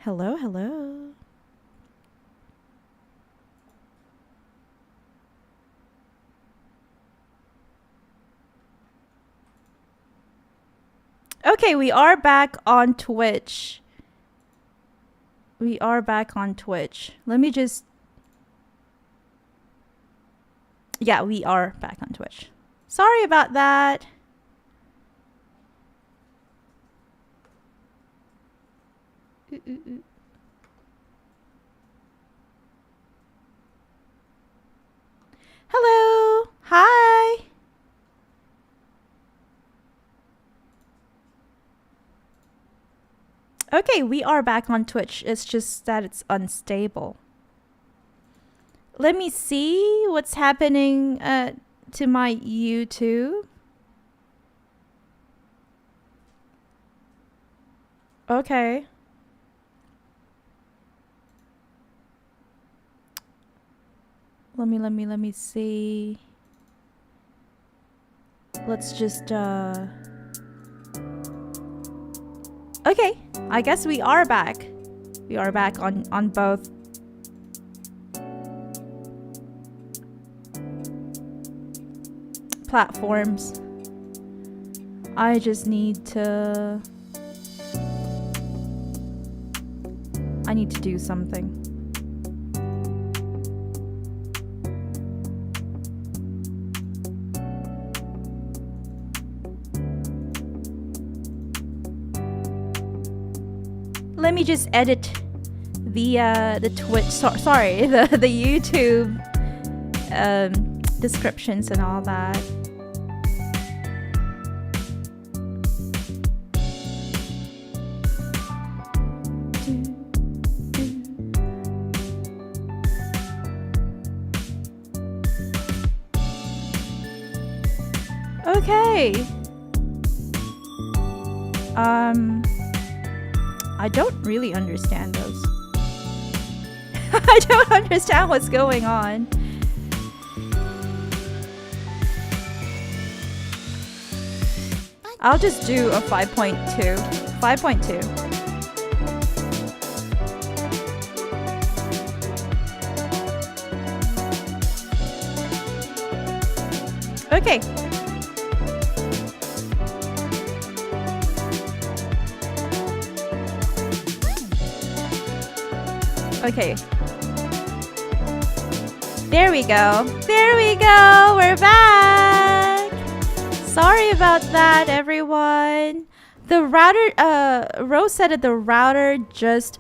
Hello, hello. Okay, we are back on Twitch. We are back on Twitch. Let me just... Yeah, we are back on Twitch. Sorry about that. Hello. Hi. Okay, we are back on Twitch. It's just that it's unstable. Let me see what's happening to my YouTube. Okay. Let me see. Let's just okay, I guess we are back. We are back on both. Platforms. I just need to... I need to do something. Let me just edit the Twitch, sorry, the YouTube descriptions and all that. Okay. I don't really understand those. I don't understand what's going on. I'll just do a 5.2. 5.2. Okay. Okay. There we go. There we go. We're back. Sorry about that, everyone. The router, Rose said that the router just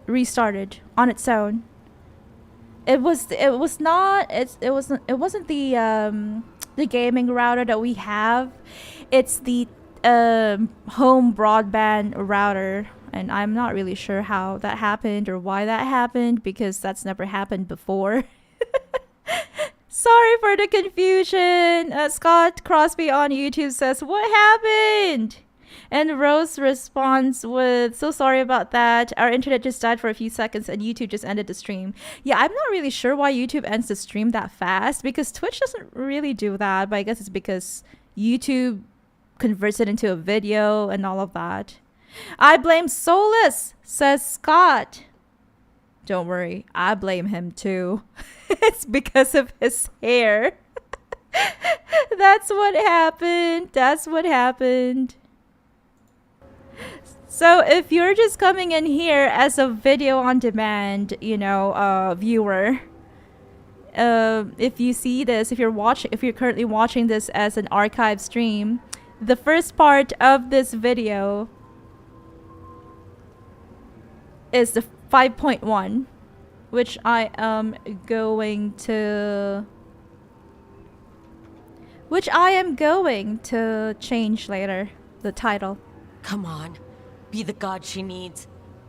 restarted on its own. It wasn't the gaming router that we have. It's the home broadband router. And I'm not really sure how that happened or why that happened, because that's never happened before. Sorry for the confusion. Scott Crosby on YouTube says, "What happened?" And Rose responds with, "So sorry about that. Our internet just died for a few seconds and YouTube just ended the stream." Yeah, I'm not really sure why YouTube ends the stream that fast, because Twitch doesn't really do that. But I guess it's because YouTube converts it into a video and all of that. "I blame Solus," says Scott. Don't worry, I blame him too. It's because of his hair. That's what happened. That's what happened. So if you're just coming in here as a video on demand, viewer, if you see this, if you're currently watching this as an archive stream, the first part of this video is the 5.1, which I am going to change later, the title. Come on, be the god she needs.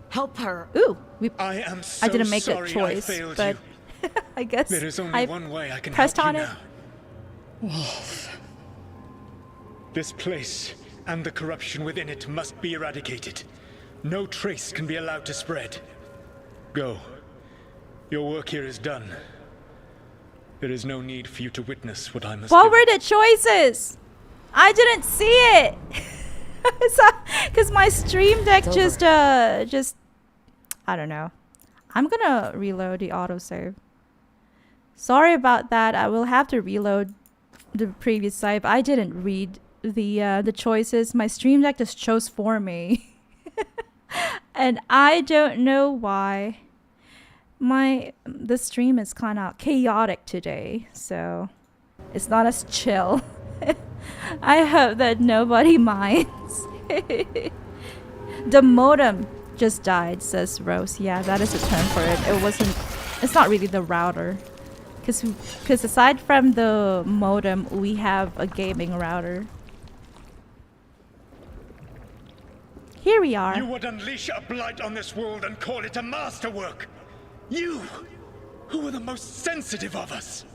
Help her. Ooh, I am so I didn't make sorry a choice, I failed but you. I guess There is only one way I can pressed help on you it. now. Wolf. This place and the corruption within it must be eradicated. No trace can be allowed to spread. Go. Your work here is done. There is no need for you to witness what I must What do. were the choices? I didn't see it. Because my stream deck just I don't know. I'm gonna reload the autosave. Sorry about that. I will have to reload the previous save. I didn't read the choices. My stream deck just chose for me. And I don't know why. The stream is kind of chaotic today, so it's not as chill. I hope that nobody minds. The modem just died, says Rose. Yeah, that is a term for it. It's not really the router. Because aside from the modem, we have a gaming router. Here we are. You would unleash a blight on this world and call it a masterwork. You, who are the most sensitive of us.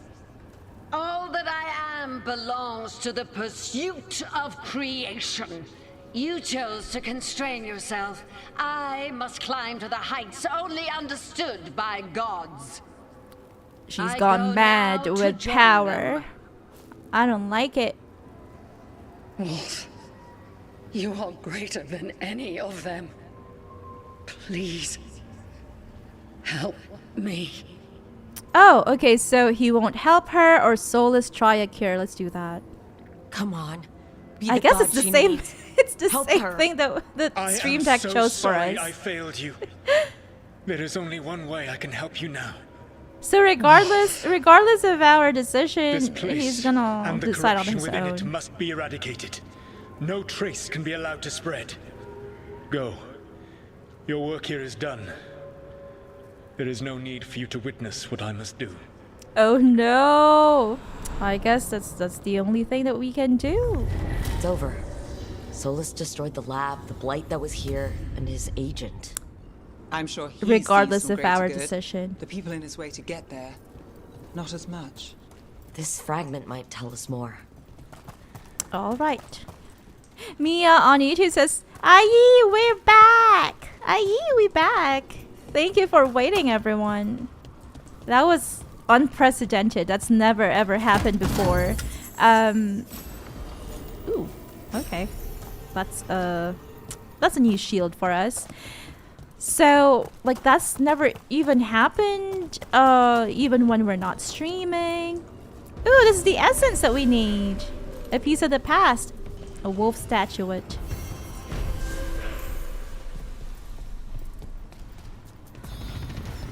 All that I am belongs to the pursuit of creation. You chose to constrain yourself. I must climb to the heights only understood by gods. She's gone mad with power. Them. I don't like it. Wolf, you are greater than any of them. Please, help me. Oh, okay, so he won't help her or Solus try a cure. Let's do that. Come on. Be I the guess god it's the she same. needs. It's the Help same her. thing that the stream deck so chose for sorry us. I failed you. There is only one way I can help you now. So regardless of our decision, This place he's gonna and the decide on corruption his within it own. must be eradicated. No trace can be allowed to spread. Go. Your work here is done. There is no need for you to witness what I must do. Oh no! I guess that's the only thing that we can do. It's over. Solus destroyed the lab, the blight that was here, and his agent. I'm sure he Regardless sees some of our greater good. decision. The people in his way to get there, not as much. This fragment might tell us more. All right. Mia on YouTube says, "Aye, we're back. Aye, we back. Thank you for waiting, everyone. That was unprecedented. That's never ever happened before. Ooh, okay. That's a new shield for us. So, like, that's never even happened, even when we're not streaming. Ooh, this is the essence that we need. A piece of the past. A wolf statuette.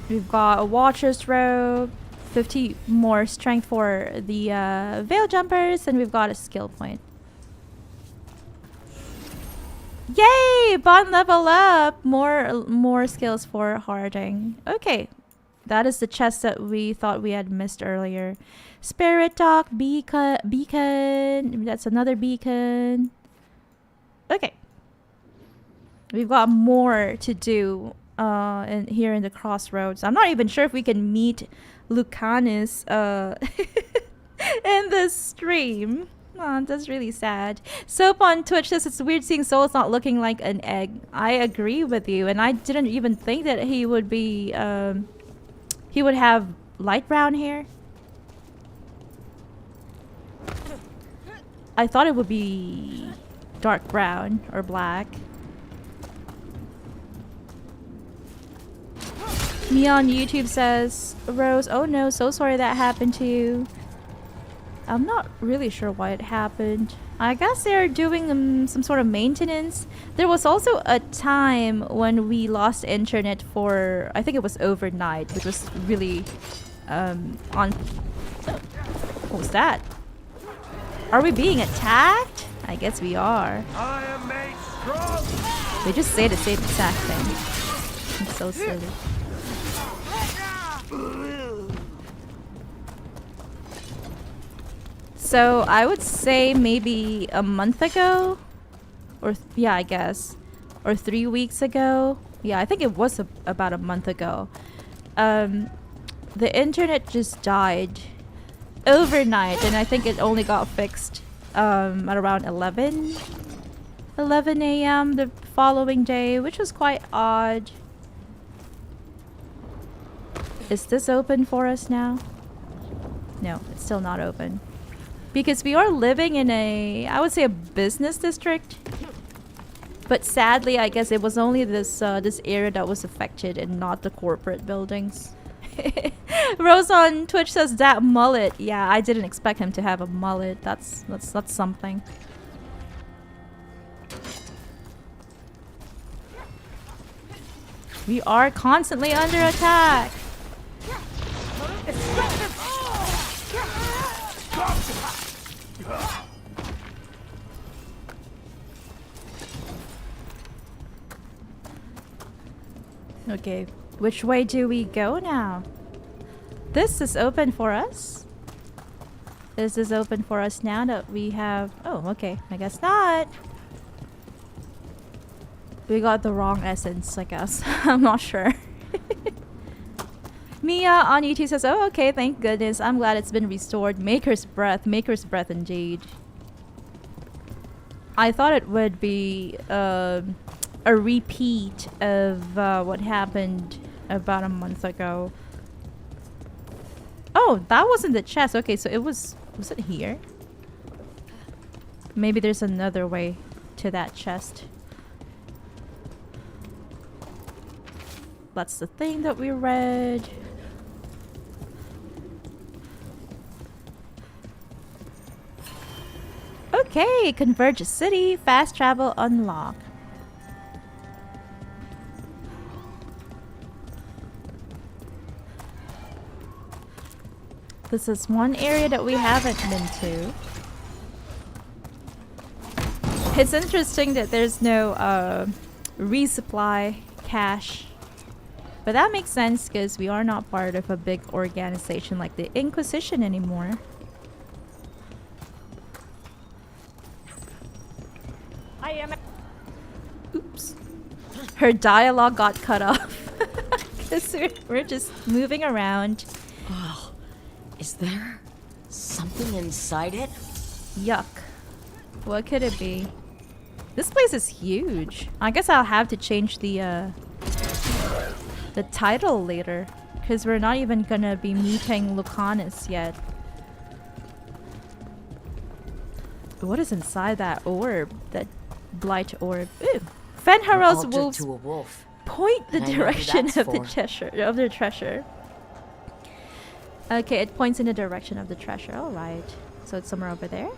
We've got a Watcher's Robe, 50 more strength for the Veil Jumpers, and we've got a skill point. Yay! Bond level up! More skills for Harding. Okay. That is the chest that we thought we had missed earlier. Spirit Talk, beacon. That's another beacon. Okay. We've got more to do here in the crossroads. I'm not even sure if we can meet Lucanis in this stream. Oh, that's really sad. Soap on Twitch says it's weird seeing Solus not looking like an egg. I agree with you, and I didn't even think that he would be he would have light brown hair. I thought it would be dark brown or black. Me on YouTube says, Rose, oh no, so sorry that happened to you. I'm not really sure why it happened. I guess they're doing some sort of maintenance. There was also a time when we lost internet for, I think it was overnight, which was really on... What was that? Are we being attacked? I guess we are. I am made strong. They just say the same exact thing. It's so silly. So I would say maybe a month ago, or yeah, I guess, or 3 weeks ago. Yeah, I think it was about a month ago. The internet just died overnight, and I think it only got fixed at around 11 a.m. the following day, which was quite odd. Is this open for us now? No, it's still not open. Because we are living in a, I would say, a business district. But sadly, I guess it was only this area that was affected and not the corporate buildings. Rose on Twitch says that mullet. Yeah, I didn't expect him to have a mullet. That's something. We are constantly under attack. Okay, which way do we go now? This is open for us. This is open for us now that we have... Oh, okay. I guess not. We got the wrong essence, I guess. I'm not sure. Mia on YouTube says, oh, okay, thank goodness. I'm glad it's been restored. Maker's breath indeed. I thought it would be a repeat of what happened about a month ago. Oh, that wasn't the chest. Okay, so it was it here? Maybe there's another way to that chest. That's the thing that we read. Okay, Converge City, fast travel unlock. This is one area that we haven't been to. It's interesting that there's no resupply cache. But that makes sense because we are not part of a big organization like the Inquisition anymore. I am. Oops. Her dialogue got cut off. Because we're just moving around. Oh, is there something inside it? Yuck. What could it be? This place is huge. I guess I'll have to change the title later. Because we're not even gonna be meeting Lucanis yet. What is inside that orb? That blight orb. Ooh. Fenharel's wolves to a wolf. point the And I know who direction that's of the for. treasure. Okay, it points in the direction of the treasure. Alright. So it's somewhere over there.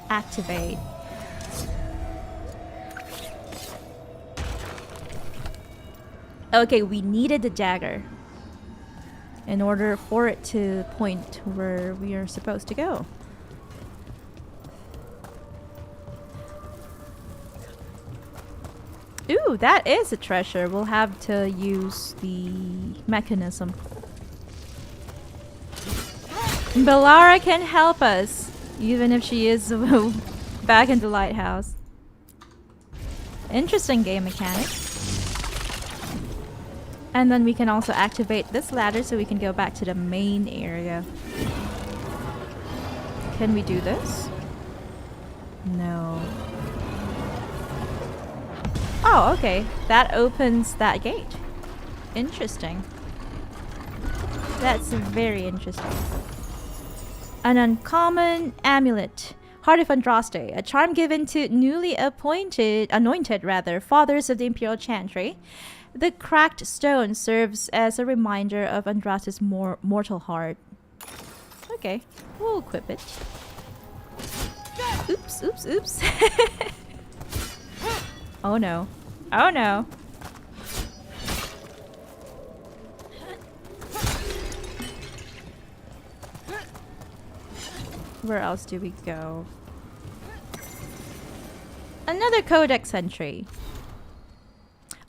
Activate. Okay, we needed the dagger in order for it to point where we are supposed to go. Ooh, that is a treasure. We'll have to use the mechanism. Belara can help us, even if she is back in the lighthouse. Interesting game mechanic. And then we can also activate this ladder so we can go back to the main area. Can we do this? No. Oh, okay. That opens that gate. Interesting. That's very interesting. An uncommon amulet. Heart of Andraste, a charm given to newly anointed fathers of the Imperial Chantry. The cracked stone serves as a reminder of Andraste's mortal heart. Okay, we'll equip it. Oops, oops, oops. Oh no. Oh no. Where else do we go? Another codex entry.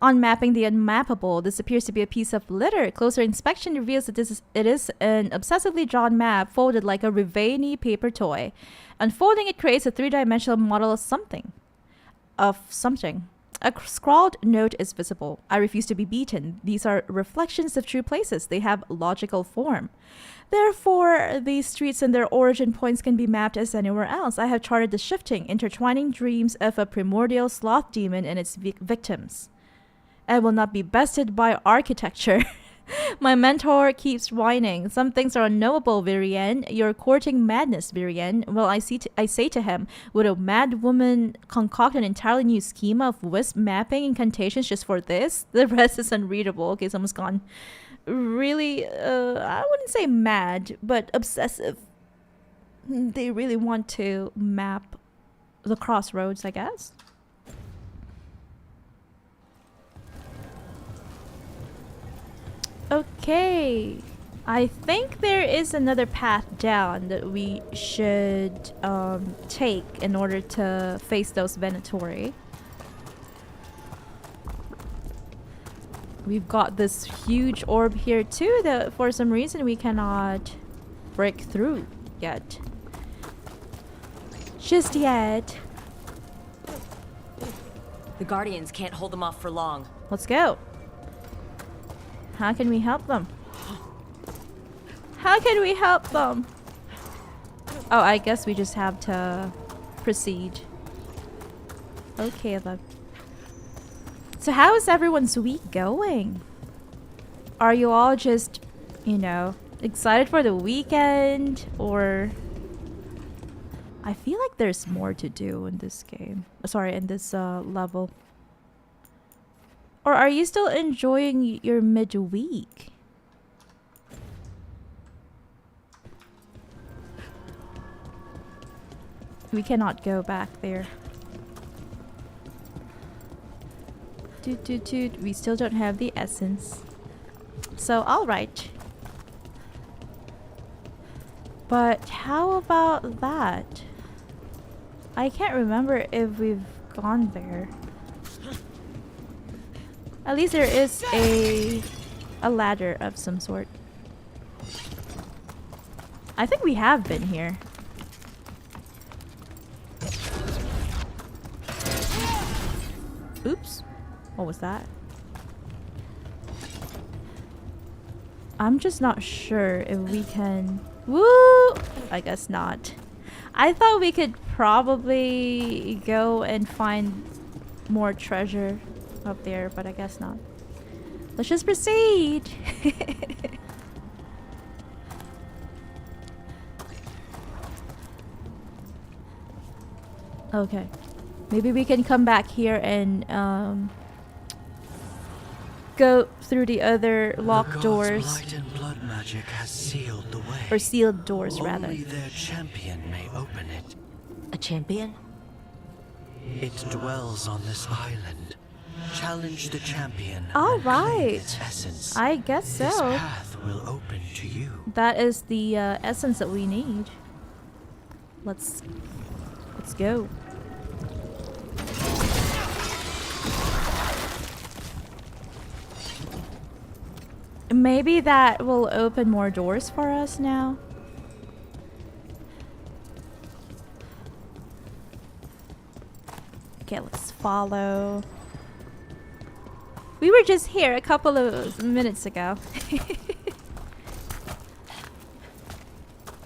On mapping the unmappable, this appears to be a piece of litter. Closer inspection reveals that it is an obsessively drawn map folded like a Riveni paper toy. Unfolding it creates a three-dimensional model of something. A scrawled note is visible. I refuse to be beaten. These are reflections of true places. They have logical form. Therefore, these streets and their origin points can be mapped as anywhere else. I have charted the shifting, intertwining dreams of a primordial sloth demon and its victims. I will not be bested by architecture. My mentor keeps whining. Some things are unknowable, Virian. You're courting madness, Virian. Well, I say to him, would a mad woman concoct an entirely new schema of wisp mapping incantations just for this? The rest is unreadable. Okay, someone's gone really, I wouldn't say mad, but obsessive. They really want to map the crossroads, I guess. Okay, I think there is another path down that we should take in order to face those Venatori. We've got this huge orb here too that for some reason we cannot break through yet. Just yet. The Guardians can't hold them off for long. Let's go. How can we help them? How can we help them? Oh, I guess we just have to proceed. Okay, then. So how is everyone's week going? Are you all just, you know, excited for the weekend? Or... I feel like there's more to do in this game. Sorry, in this level. Or are you still enjoying your midweek? We cannot go back there. Toot toot toot. We still don't have the essence. So, alright. But how about that? I can't remember if we've gone there. At least there is a ladder of some sort. I think we have been here. Oops. What was that? I'm just not sure if we can... Woo! I guess not. I thought we could probably go and find more treasure up there, but I guess not. Let's just proceed. Okay. Maybe we can come back here and go through the other locked doors. Light and blood magic has sealed the way. Or sealed doors, rather. Only their champion may open it. A champion? It dwells on this island. Challenge the champion. All and claim right. its essence. I guess so. This path will open to you. That is the essence that we need. Let's go. Maybe that will open more doors for us now. Okay, let's follow. We were just here a couple of minutes ago.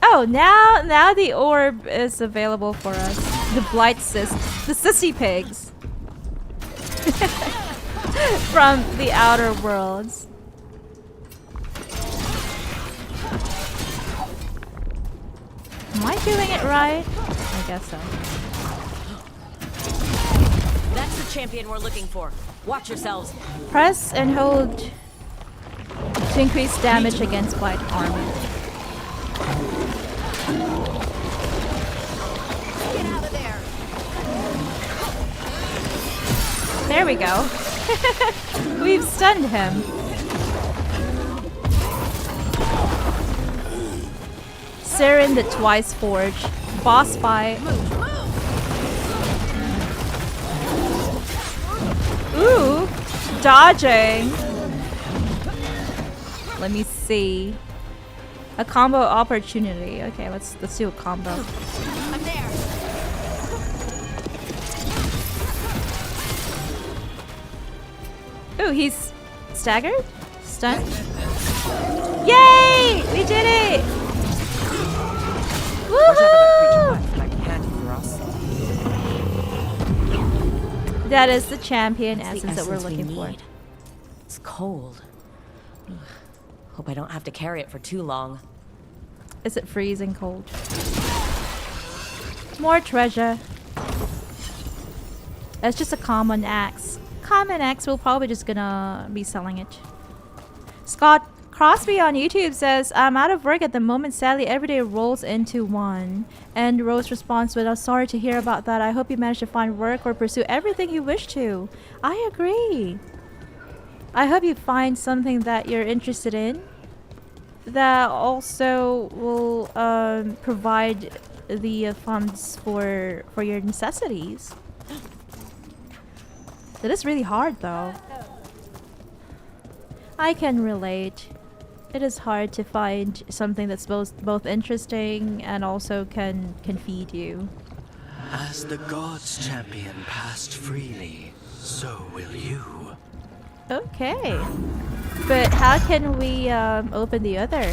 Oh, now the orb is available for us. The blight the sissy pigs from the outer worlds. Am I doing it right? I guess so. That's the champion we're looking for. Watch yourselves. Press and hold to increase damage against blight armor. Get out of there. There we go. We've stunned him. Siren the Twice Forge. Boss fight. Ooh, dodging. Let me see. A combo opportunity. Okay, let's do a combo. I'm there. Ooh, he's staggered? Stunned? Yay! We did it! Woohoo! That is the champion essence that we're looking for. It's cold. Hope I don't have to carry it for too long. Is it freezing cold? More treasure. It's just a common axe. Common axe, we're probably just gonna be selling it. Scott Crosby on YouTube says, I'm out of work at the moment. Sadly, every day rolls into one. And Rose responds with, I'm sorry to hear about that. I hope you manage to find work or pursue everything you wish to. I agree. I hope you find something that you're interested in that also will provide the funds for your necessities. That is really hard though. I can relate. It is hard to find something that's both interesting and also can feed you. As the gods' champion passed freely, so will you. Okay. But how can we open the other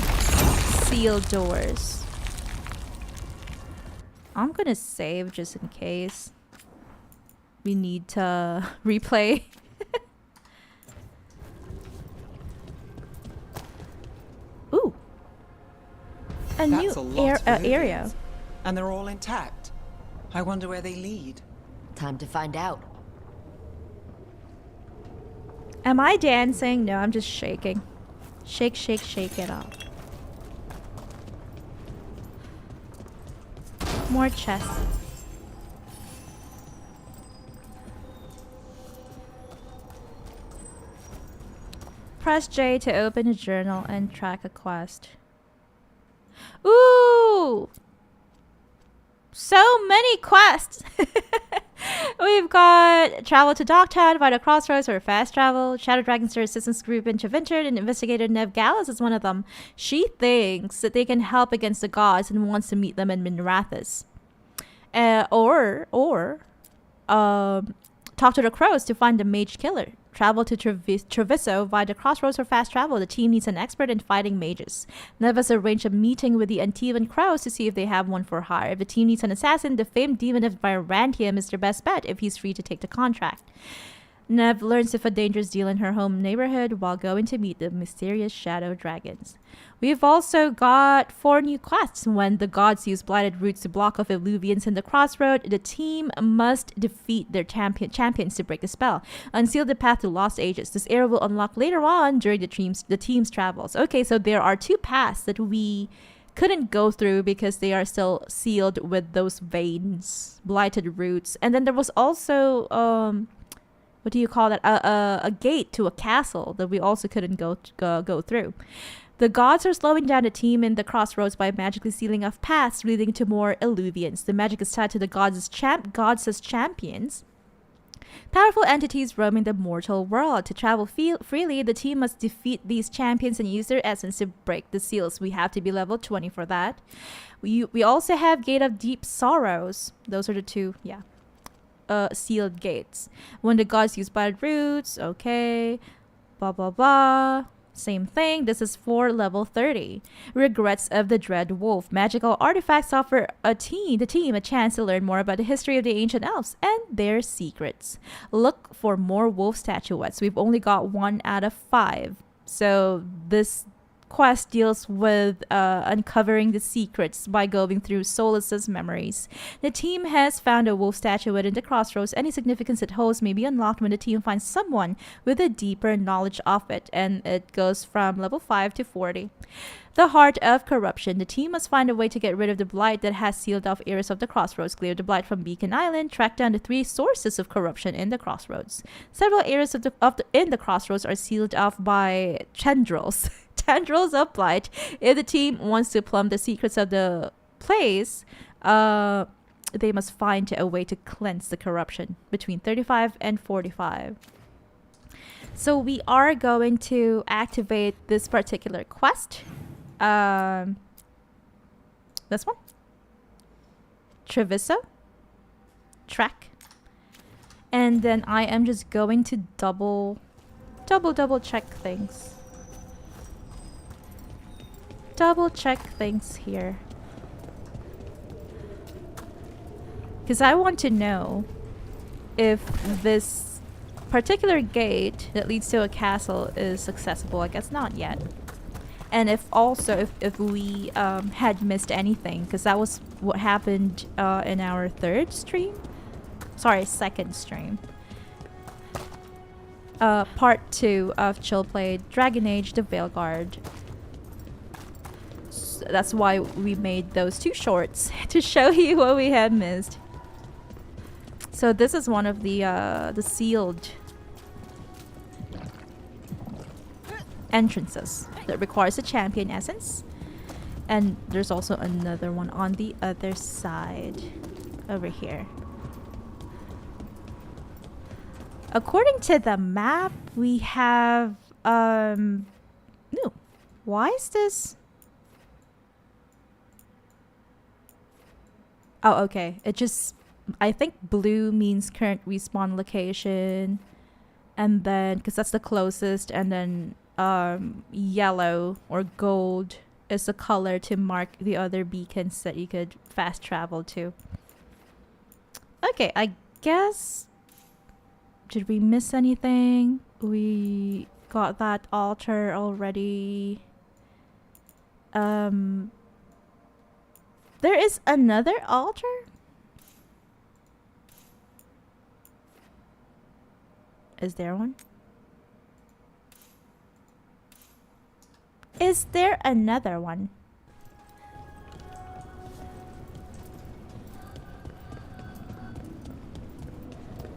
sealed doors? I'm gonna save just in case we need to replay. Ooh. A That's new a lot of area. Libyans. And they're all intact. I wonder where they lead. Time to find out. Am I dancing? No, I'm just shaking. Shake, shake, shake it up. More chests. Press J to open a journal and track a quest. Ooh! So many quests! We've got travel to Docktown, find a crossroads or fast travel. Shadow Dragon's Resistance Group in Treviso, and Investigator Nev Gallus is one of them. She thinks that they can help against the gods and wants to meet them in Minrathous. Or talk to the crows to find the mage killer. Travel to Treviso via the crossroads for fast travel. The team needs an expert in fighting mages. Nev has arranged a meeting with the Antivan crows to see if they have one for hire. If the team needs an assassin, the famed demon of Vyrantium is their best bet if he's free to take the contract. Nev learns of a dangerous deal in her home neighborhood while going to meet the mysterious shadow dragons. We've also got 4 new quests. When the gods use blighted roots to block off illuvians in the crossroad, the team must defeat their champions to break the spell. Unseal the path to lost ages. This area will unlock later on during the team's travels. Okay, so there are 2 paths that we couldn't go through because they are still sealed with those veins, blighted roots. And then there was also what do you call that? A gate to a castle that we also couldn't go through. The gods are slowing down the team in the crossroads by magically sealing off paths, leading to more illuvians. The magic is tied to the gods as champions. Powerful entities roaming the mortal world. To travel freely, the team must defeat these champions and use their essence to break the seals. We have to be level 20 for that. We also have Gate of Deep Sorrows. Those are the 2, sealed gates. When the gods use blighted roots, okay, blah blah blah. Same thing. This is for level 30. Regrets of the Dread Wolf. Magical artifacts offer the team a chance to learn more about the history of the ancient elves and their secrets. Look for more wolf statuettes. We've only got 1 out of 5. So this quest deals with uncovering the secrets by going through Solus's memories. The team has found a wolf statuette in the crossroads. Any significance it holds may be unlocked when the team finds someone with a deeper knowledge of it, and it goes from level 5 to 40. The Heart of Corruption. The team must find a way to get rid of the blight that has sealed off areas of the crossroads. Clear the blight from Beacon Island. Track down the 3 sources of corruption in the crossroads. Several areas in the crossroads are sealed off by tendrils. Tendrils of blight. If the team wants to plumb the secrets of the place, they must find a way to cleanse the corruption between 35 and 45. So we are going to activate this particular quest. This one. Treviso. Track. And then I am just going to double check things. Double check things here. Because I want to know if this particular gate that leads to a castle is accessible. I guess not yet. And if we had missed anything, because that was what happened in our second stream. Part 2 of Chill played Dragon Age the Veilguard. So that's why we made those 2 shorts to show you what we had missed. So this is one of the sealed entrances that requires a champion essence. And there's also another one on the other side over here. According to the map, we have no. Why is this? Oh, okay. It just, I think blue means current respawn location, and then because that's the closest, and then yellow or gold is the color to mark the other beacons that you could fast travel to. Okay, I guess. Did we miss anything? We got that altar already. There is another altar? Is there one? Is there another one?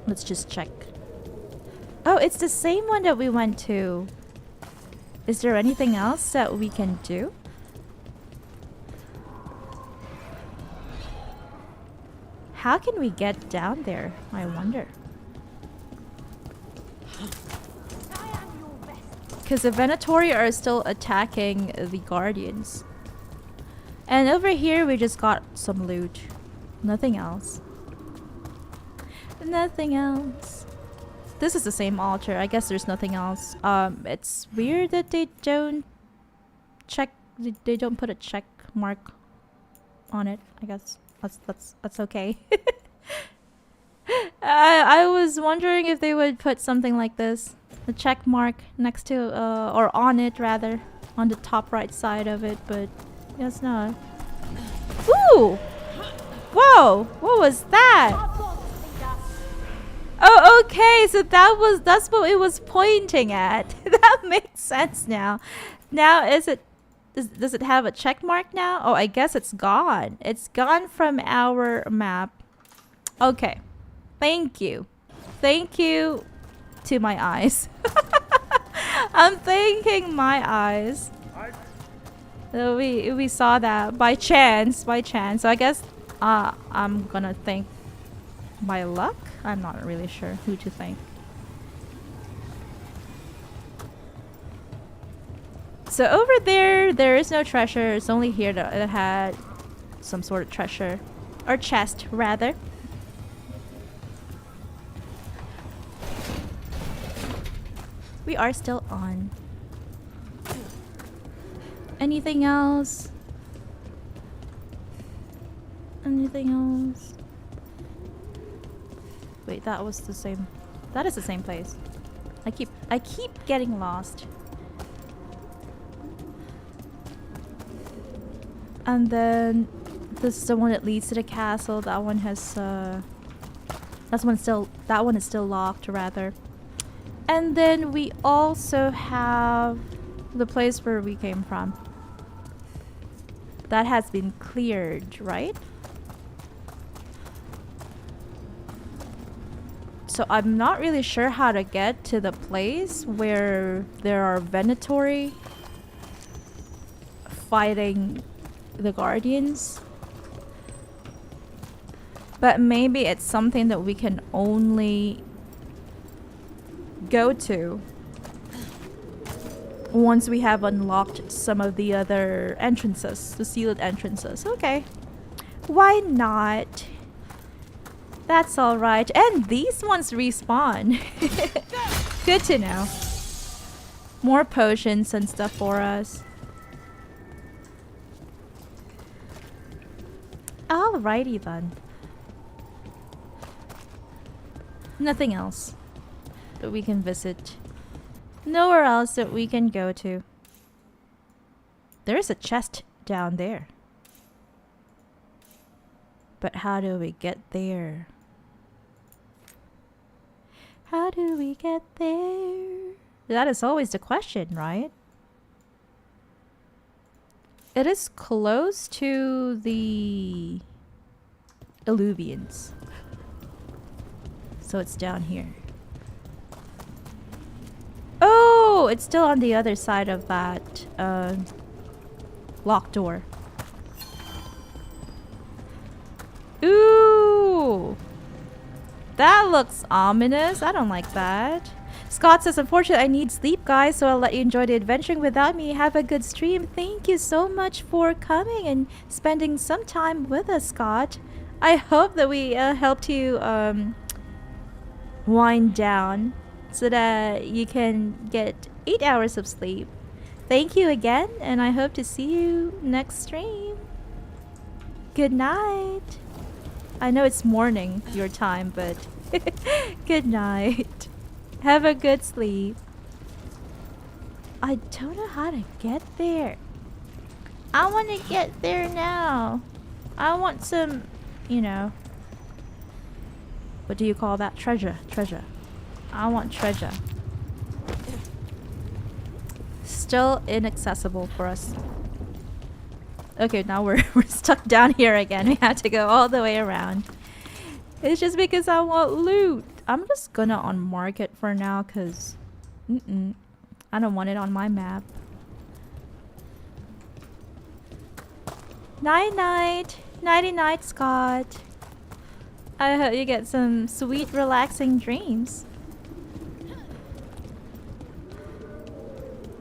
Let's just check. Oh, it's the same one that we went to. Is there anything else that we can do? How can we get down there? I wonder. Because the Venatori are still attacking the Guardians. And over here we just got some loot. Nothing else. Nothing else. This is the same altar. I guess there's nothing else. It's weird that they don't check. They don't put a check mark on it. I guess that's okay. I was wondering if they would put something like this, a check mark next to or on it rather, on the top right side of it, but guess not. Ooh! Whoa! What was that? Oh, okay, so that's what it was pointing at. That makes sense now. Now does it have a check mark now? Oh, I guess it's gone. It's gone from our map. Okay. Thank you. Thank you to my eyes. I'm thanking my eyes. So we saw that by chance. So I guess I'm gonna thank my luck. I'm not really sure who to thank. So over there is no treasure. It's only here that it had some sort of treasure. Or chest, rather. We are still on. Anything else? Anything else? Wait, that was the same. That is the same place. I keep getting lost. And then this is the one that leads to the castle. That one has that one is still locked rather. And then we also have the place where we came from. That has been cleared, right? So I'm not really sure how to get to the place where there are Venatori fighting the Guardians. But maybe it's something that we can only go to once we have unlocked some of the other entrances, the sealed entrances. Okay. Why not? That's alright. And these ones respawn. Good to know. More potions and stuff for us. Alrighty then. Nothing else that we can visit. Nowhere else that we can go to. There is a chest down there. But how do we get there? How do we get there? That is always the question, right? It is close to the Illuvians. So it's down here. Oh, it's still on the other side of that locked door. Ooh! That looks ominous. I don't like that. Scott says, unfortunately, I need sleep, guys, so I'll let you enjoy the adventuring without me. Have a good stream. Thank you so much for coming and spending some time with us, Scott. I hope that we helped you wind down so that you can get 8 hours of sleep. Thank you again, and I hope to see you next stream. Good night. I know it's morning your time, but good night. Have a good sleep. I don't know how to get there. I want to get there now. I want some, you know, what do you call that? Treasure. I want treasure. Still inaccessible for us. Okay, now we're stuck down here again. We have to go all the way around. It's just because I want loot. I'm just gonna unmark it for now because I don't want it on my map. Night night. Nighty night, Scott. I hope you get some sweet relaxing dreams.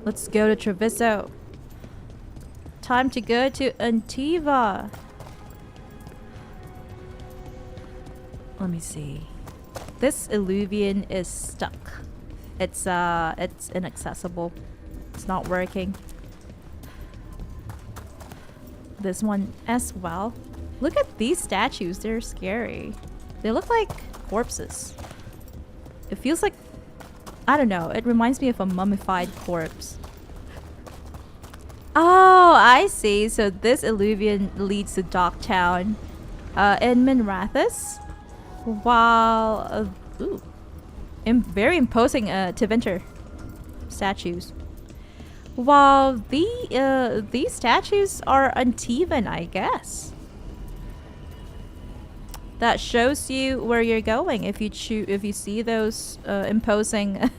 Let's go to Treviso. Time to go to Antiva. Let me see. This Illuvian is stuck. It's inaccessible. It's not working. This one as well. Look at these statues. They're scary. They look like corpses. It feels like, I don't know. It reminds me of a mummified corpse. Oh, I see. So this Illuvian leads to Docktown in Minrathous. While very imposing Tevinter statues. While these statues are uneven, I guess. That shows you where you're going. If you see those imposing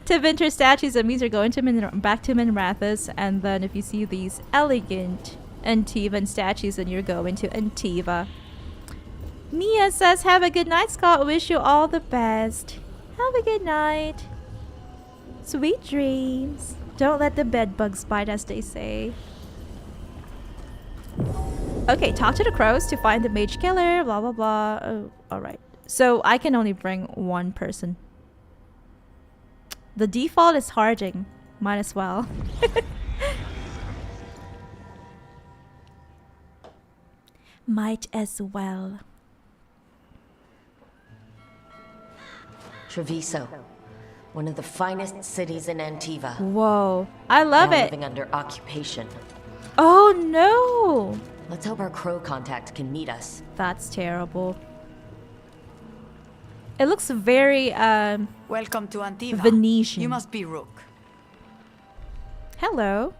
Tevinter statues, that means you're going to back to Minrathous. And then if you see these elegant Antivan statues, then you're going to Antiva. Mia says, have a good night, Scott. Wish you all the best. Have a good night. Sweet dreams. Don't let the bed bugs bite, as they say. Okay, talk to the crows to find the mage killer, blah blah blah. Oh, alright. So I can only bring one person. The default is Harding. Might as well. Might as well. Treviso, one of the finest cities in Antiva. Whoa, I love now it. Living under occupation. Oh no! Let's hope our crow contact can meet us. That's terrible. It looks very welcome to Antiva. Venetian. You must be Rook. Hello.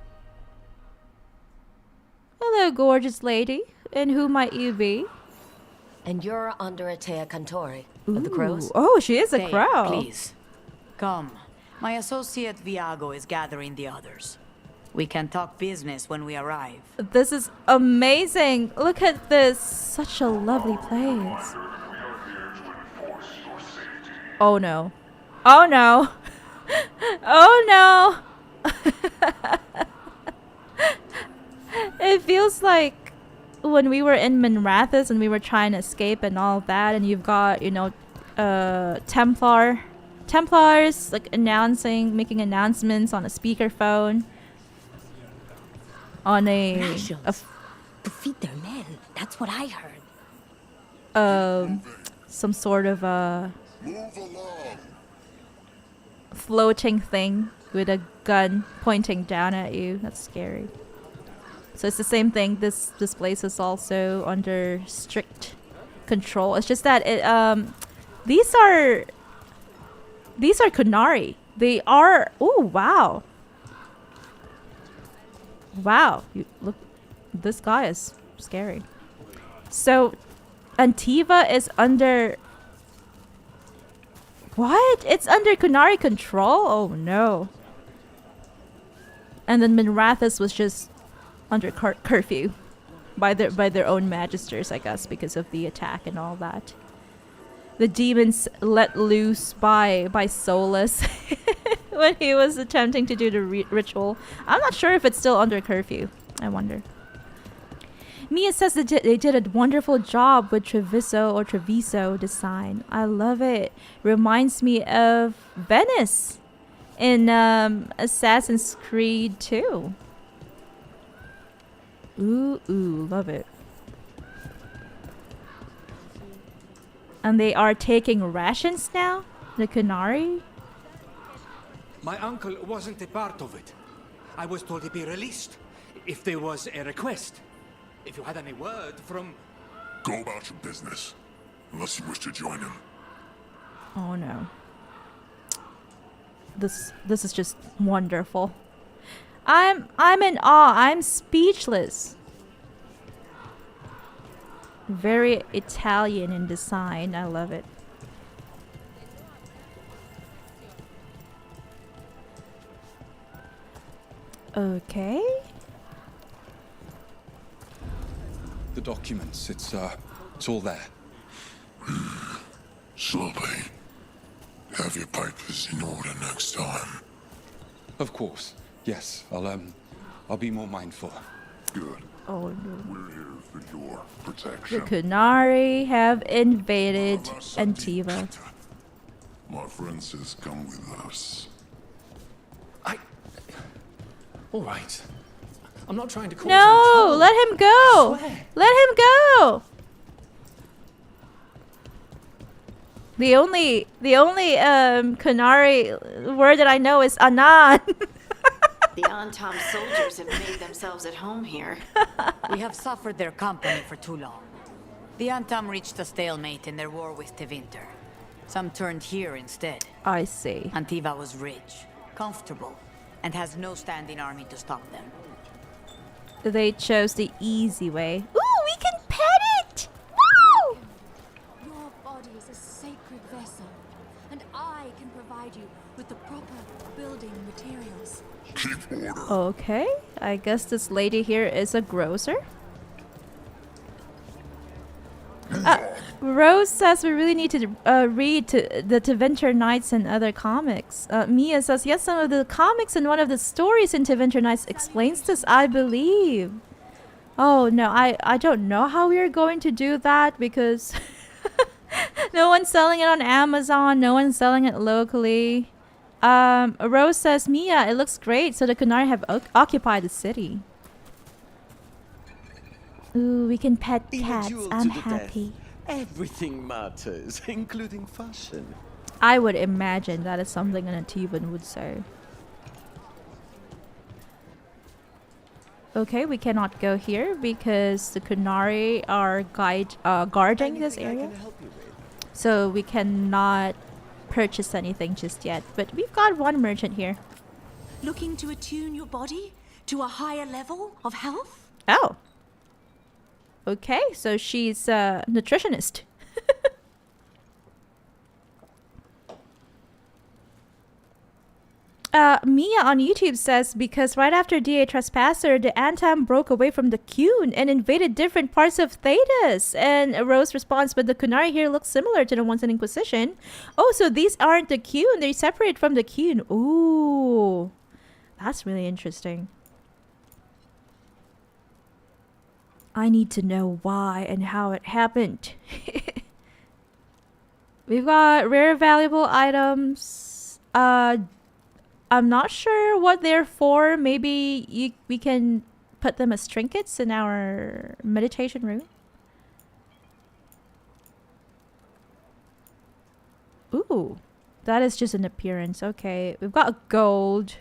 Hello, gorgeous lady. And who might you be? And you're under Atea Cantori of the crows? Oh, she is a Thea, crow. Please, come. My associate Viago is gathering the others. We can talk business when we arrive. This is amazing. Look at this. Such a lovely place. Oh no. Oh no. Oh no. It feels like when we were in Minrathous and we were trying to escape and all that, and you've got, you know, Templars like making announcements on a speakerphone. On defeat their men. That's what I heard. Some sort of floating thing with a gun pointing down at you. That's scary. So it's the same thing. This place is also under strict control. It's just that these are Kunari. They are. Oh wow. Wow, you look. This guy is scary. So, Antiva is under. What? It's under Kunari control? Oh no. And then Minrathous was just under curfew by their own magisters, I guess, because of the attack and all that. The demons let loose by Solus when he was attempting to do the ritual. I'm not sure if it's still under curfew. I wonder. Mia says that they did a wonderful job with Treviso design. I love it. Reminds me of Venice in Assassin's Creed 2. Ooh, love it. And they are taking rations now? The Kunari? My uncle wasn't a part of it. I was told he'd be released if there was a request. If you had any word from... Go about your business, unless you wish to join him. Oh no. This is just wonderful. I'm in awe. I'm speechless. Very Italian in design. I love it. Okay. The documents, it's all there. Slowly. Have your papers in order next time. Of course. Yes, I'll be more mindful. Good. Oh no. We're here for your The protection. Kunari have invaded Antiva. My friend says come with us. All right. I'm not trying to cause any No, trouble. let him go. I swear. Let him go. The only Kunari word that I know is Anan. The Antam soldiers have made themselves at home here. We have suffered their company for too long. The Antam reached a stalemate in their war with Tevinter. Some turned here instead. I see. Antiva was rich, comfortable, and has no standing army to stop them. They chose the easy way. Ooh, we can pet it! Woo! Your body is a sacred vessel, and I can provide you with the proper building materials. Keep order. Okay, I guess this lady here is a grocer. Rose says we really need to read the Tevinter Nights and other comics. Mia says, yes, some of the comics and one of the stories in Tevinter Nights explains this, I believe. Oh, no, I don't know how we are going to do that because no one's selling it on Amazon. No one's selling it locally. Rose says, Mia, it looks great. So the Kunari have occupied the city. Ooh, we can pet cats. I'm happy. Everything matters, including fashion. I would imagine that is something an Antivan would say. Okay, we cannot go here because the Kunari are guarding this area. So we cannot purchase anything just yet. But we've got one merchant here. Looking to attune your body to a higher level of health? Oh. Okay, so she's a nutritionist. Mia on YouTube says, because right after DA Trespasser, the Antam broke away from the Qun and invaded different parts of Thedas. And Rose responds, but the Kunari here looks similar to the ones in Inquisition. Oh, so these aren't the Qun. They're separated from the Qun. Ooh, that's really interesting. I need to know why and how it happened. We've got rare valuable items. I'm not sure what they're for. Maybe we can put them as trinkets in our meditation room. Ooh, that is just an appearance. Okay, we've got gold.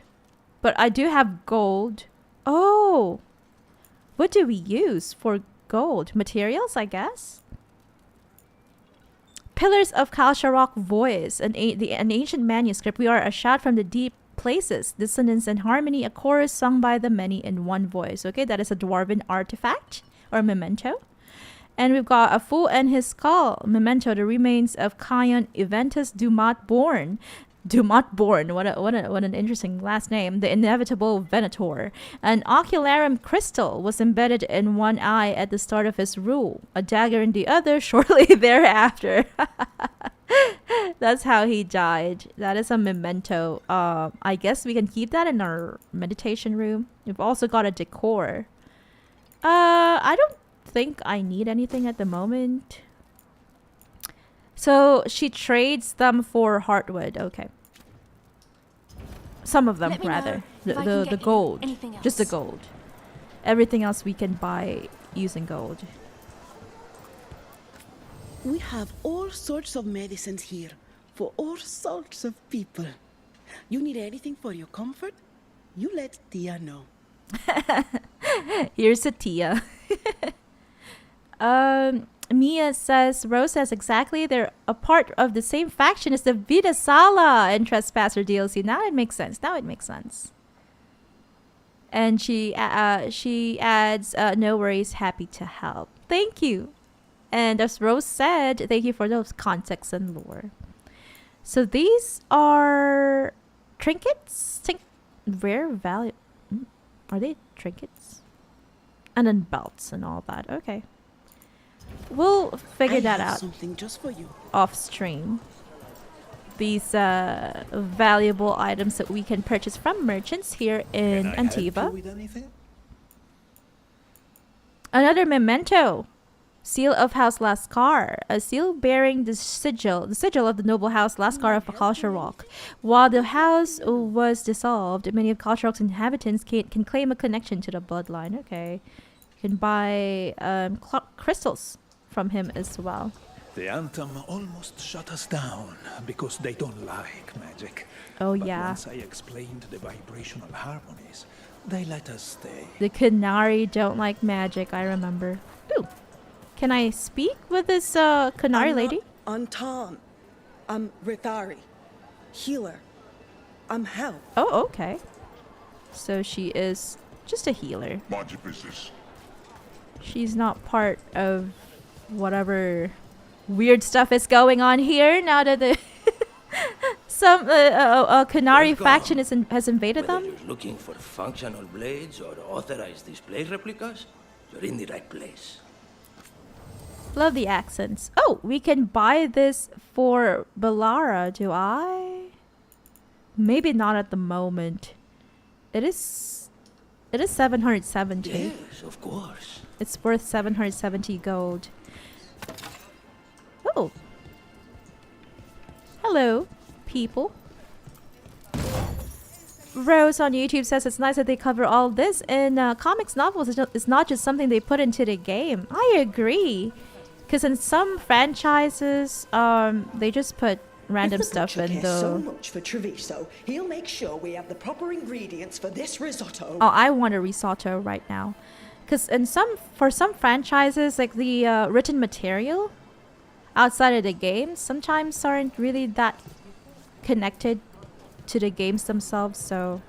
But I do have gold. Oh! What do we use for gold? Materials, I guess? Pillars of Kalsharok voice, an ancient manuscript. We are a shout from the deep places, dissonance and harmony, a chorus sung by the many in one voice. Okay, that is a dwarven artifact or memento. And we've got a fool and his skull, memento, the remains of Kion Eventus Dumat Born. Dumont Born, what an interesting last name. The inevitable Venator. An ocularum crystal was embedded in one eye at the start of his rule, a dagger in the other shortly thereafter. That's how he died. That is a memento. I guess we can keep that in our meditation room. We've also got a decor. I don't think I need anything at the moment. So she trades them for heartwood. Okay. Some of them, rather. The gold. Just the gold. Everything else we can buy using gold. We have all sorts of medicines here for all sorts of people. You need anything for your comfort? You let Tia know. Here's a Tia. Mia says, Rose says exactly, they're a part of the same faction as the Vida Sala in Trespasser DLC. Now it makes sense. And she adds, no worries, happy to help. Thank you. And as Rose said, thank you for those contexts and lore. So these are trinkets? Rare value. Are they trinkets? And then belts and all that. Okay. We'll figure that out something just for you. Off stream. These valuable items that we can purchase from merchants here in Antiva. Another memento. Seal of House Lascar. A seal bearing the sigil of the noble house Lascar of Kalsharok. While the house was dissolved, many of Kalsharok's inhabitants can claim a connection to the bloodline. Okay. You can buy crystals from him as well. The Anthem almost shut us down because they don't like magic. Oh, but yeah. Once I explained the vibrational harmonies, they let us stay. The Canary don't like magic, I remember. Ooh. Can I speak with this Canary lady? I'm Tom. I'm Rithari. Healer. I'm Hel. Oh, okay. So she is just a healer. Mind your business. She's not part of whatever weird stuff is going on here now that the some Canary faction has invaded Whether them. You're looking for functional blades or authorized display replicas, you're in the right place. Love the accents. Oh, we can buy this for Belara, do I? Maybe not at the moment. It is 770. Yes, of course. It's worth 770 gold. Oh. Hello, people. Rose on YouTube says it's nice that they cover all this in comics novels. It's not just something they put into the game. I agree. Because in some franchises, they just put random stuff in the... so much for Treviso, he'll make sure we have the proper ingredients for this risotto. Oh, I want a risotto right now. Because for some franchises, like the written material outside of the game sometimes aren't really that connected to the games themselves. So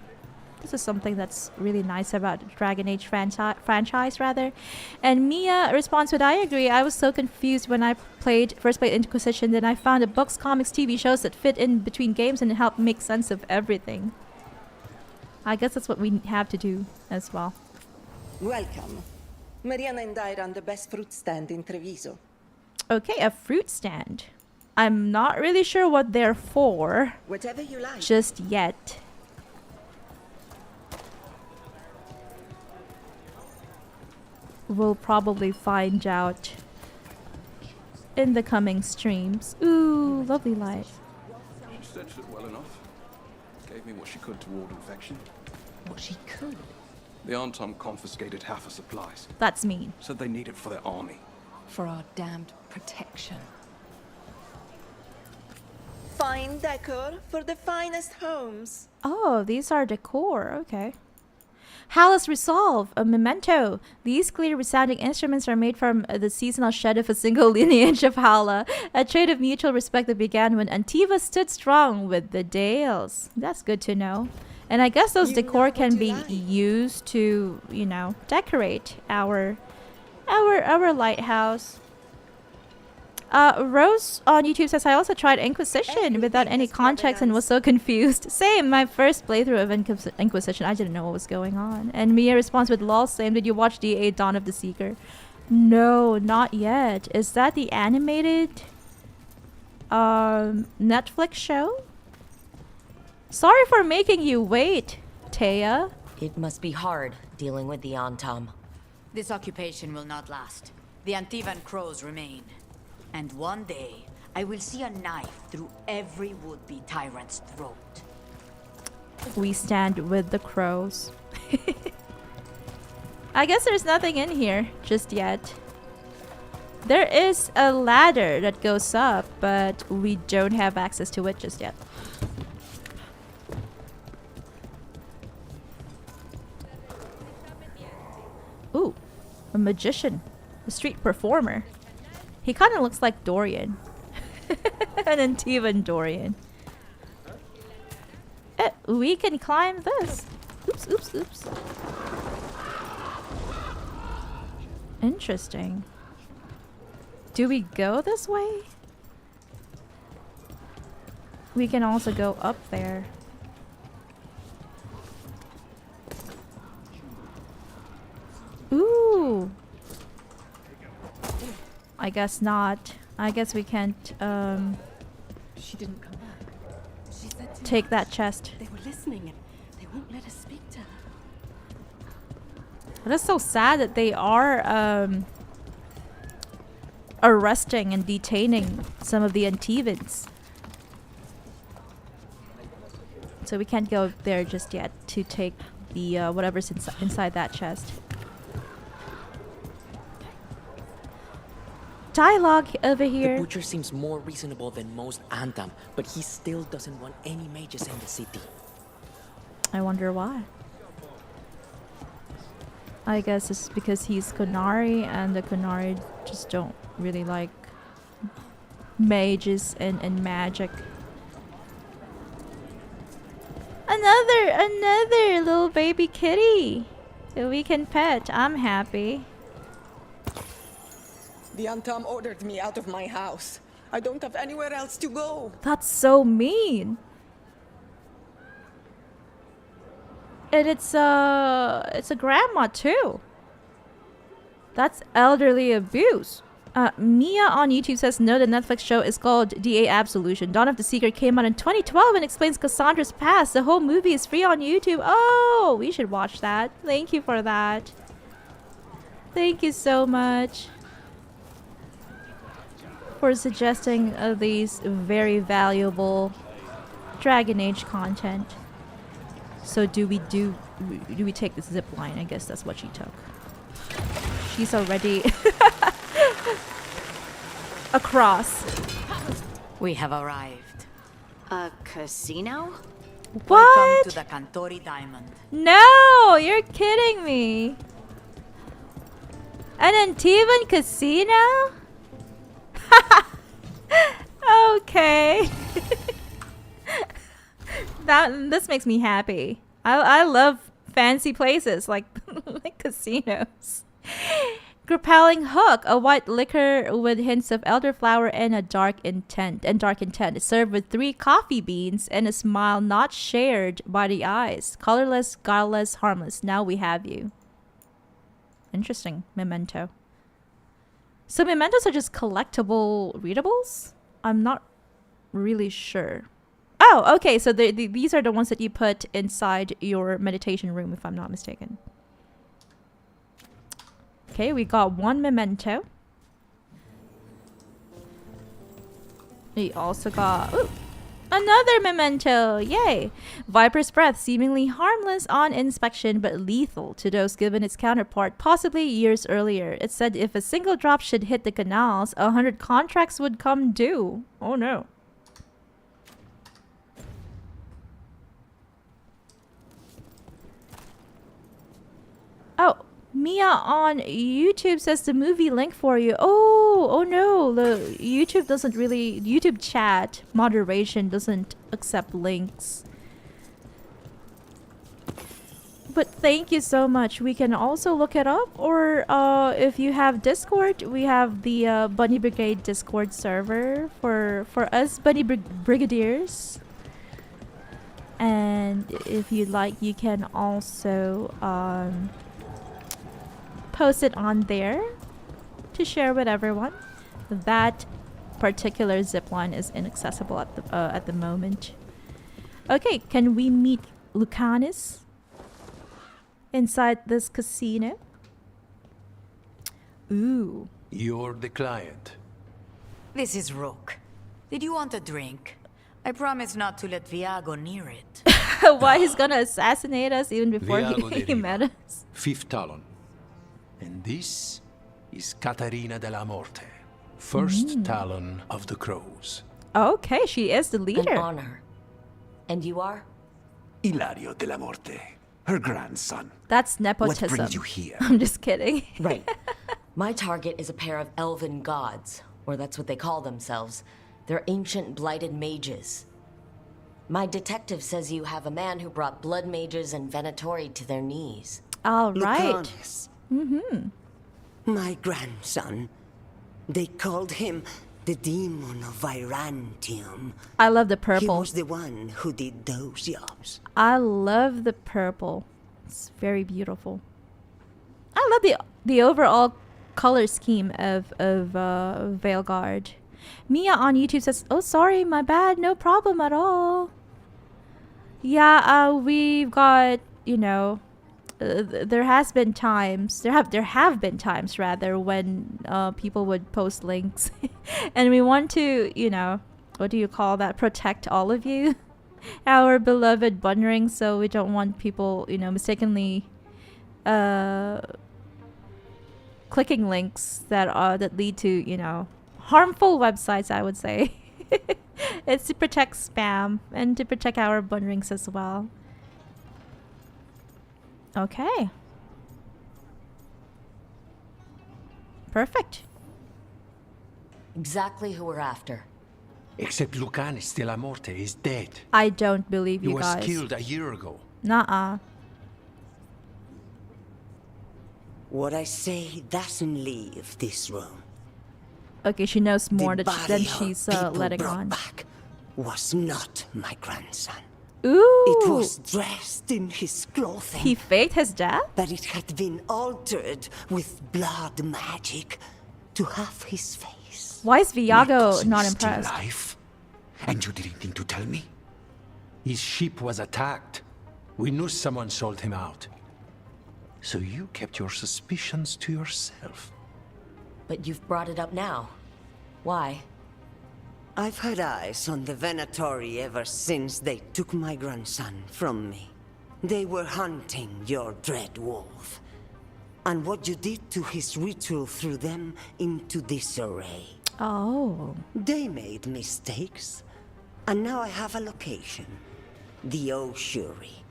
this is something that's really nice about the Dragon Age franchise, rather. And Mia responds with, I agree. I was so confused when I first played Inquisition. Then I found the books, comics, TV shows that fit in between games and it helped make sense of everything. I guess that's what we have to do as well. Welcome. Mariana and I run the best fruit stand in Treviso. Okay, a fruit stand. I'm not really sure what they're for. Whatever you like. Just yet. We'll probably find out in the coming streams. Ooh, lovely light. She stitched it well enough. Gave me what she could to ward infection. What she could? The Antom confiscated half her supplies. That's mean. Said they need it for their army. For our damned protection. Fine decor for the finest homes. Oh, these are decor. Okay. Hala's Resolve, a memento. These clear resounding instruments are made from the seasonal shed of a single lineage of Hala, a trait of mutual respect that began when Antiva stood strong with the Dales. That's good to know. And I guess those decor can be used to, you know, decorate our lighthouse. Rose on YouTube says, I also tried Inquisition without any context and was so confused. Same, my first playthrough of Inquisition, I didn't know what was going on. And Mia responds with lol, same, did you watch DA Dawn of the Seeker? No, not yet. Is that the animated Netflix show? Sorry for making you wait, Taya. It must be hard dealing with the Antam. This occupation will not last. The Antivan crows remain. And one day, I will see a knife through every would-be tyrant's throat. We stand with the crows. I guess there's nothing in here just yet. There is a ladder that goes up, but we don't have access to it just yet. Ooh, a magician, a street performer. He kind of looks like Dorian. An Antivan Dorian. We can climb this. Oops, oops, oops. Interesting. Do we go this way? We can also go up there. Ooh. I guess not. I guess we can't She didn't come back. She said to take us that chest. They were listening and they won't let us speak to her. It is so sad that they are arresting and detaining some of the Antivans. So we can't go there just yet to take the whatever's inside that chest. Dialogue over here. The butcher seems more reasonable than most Antam, but he still doesn't want any mages in the city. I wonder why. I guess it's because he's Kunari and the Kunari just don't really like mages and magic. Another little baby kitty that we can pet. I'm happy. The Antam ordered me out of my house. I don't have anywhere else to go. That's so mean. And it's a grandma too. That's elderly abuse. Mia on YouTube says no, the Netflix show is called DA Absolution. Dawn of the Seeker came out in 2012 and explains Cassandra's past. The whole movie is free on YouTube. Oh, we should watch that. Thank you for that. Thank you so much for suggesting these very valuable Dragon Age content. So do we take this zip line? I guess that's what she took. She's already across. We have arrived. A casino? What? Welcome to the Cantori Diamond. No, you're kidding me. An Antivan casino? Okay. This makes me happy. I love fancy places like like casinos. Grappling Hook, a white liquor with hints of elderflower and a dark intent. It's served with 3 coffee beans and a smile not shared by the eyes. Colorless, guileless, harmless. Now we have you. Interesting memento. So mementos are just collectible readables? I'm not really sure. Oh, okay. So these are the ones that you put inside your meditation room, if I'm not mistaken. Okay, we got 1 memento. We also got another memento. Yay! Viper's Breath, seemingly harmless on inspection, but lethal to those given its counterpart, possibly years earlier. It said if a single drop should hit the canals, 100 contracts would come due. Oh no. Mia on YouTube says the movie link for you. Oh no, the YouTube chat moderation doesn't accept links. But thank you so much. We can also look it up, or if you have Discord, we have the Bunny Brigade Discord server for us Bunny Brigadiers. And if you'd like, you can also post it on there to share with everyone. That particular zipline is inaccessible at the moment. Okay, can we meet Lucanis inside this casino? Ooh. You're the client. This is Rook. Did you want a drink? I promise not to let Viago near it. Why he's gonna assassinate us even before he met us? Fifth Talon. And this is Caterina Dellamorte, first Talon of the Crows. Okay, she is the leader. An honor. And you are? Ilario Dellamorte, her grandson. That's nepotism. What brings you here? I'm just kidding. Right. My target is a pair of elven gods, or that's what they call themselves. They're ancient blighted mages. My detective says you have a man who brought blood mages and Venatori to their knees. All right. Lucanis. Mm-hmm. My grandson. They called him the demon of Vyrantium. I love the purple. He was the one who did those jobs. I love the purple. It's very beautiful. I love the overall color scheme of Veilguard. Mia on YouTube says, "Oh, sorry, my bad. No problem at all." Yeah, we've got, you know, there have been times rather when people would post links, and we want to, you know, what do you call that? Protect all of you, our beloved bunnring. So we don't want people, you know, mistakenly clicking links that lead to, you know, harmful websites, I would say. It's to protect spam and to protect our bunnrings as well. Okay. Perfect. Exactly who we're after. Except Lucanis Dellamorte is dead. I don't believe you He was guys. killed a year ago. Nuh-uh. What I say doesn't leave this room. Okay, she knows more The than body she's people letting brought on. back was not my grandson. Ooh. It was dressed in his clothing. He faked his death? But it had been altered with blood magic to have his face. Why is Viago not Still impressed? alive? And you didn't think to tell me? His ship was attacked. We knew someone sold him out. So you kept your suspicions to yourself. But you've brought it up now. Why? I've had eyes on the Venatori ever since they took my grandson from me. They were hunting your dread wolf. And what you did to his ritual threw them into disarray. Oh. They made mistakes. And now I have a location. The Ossuary,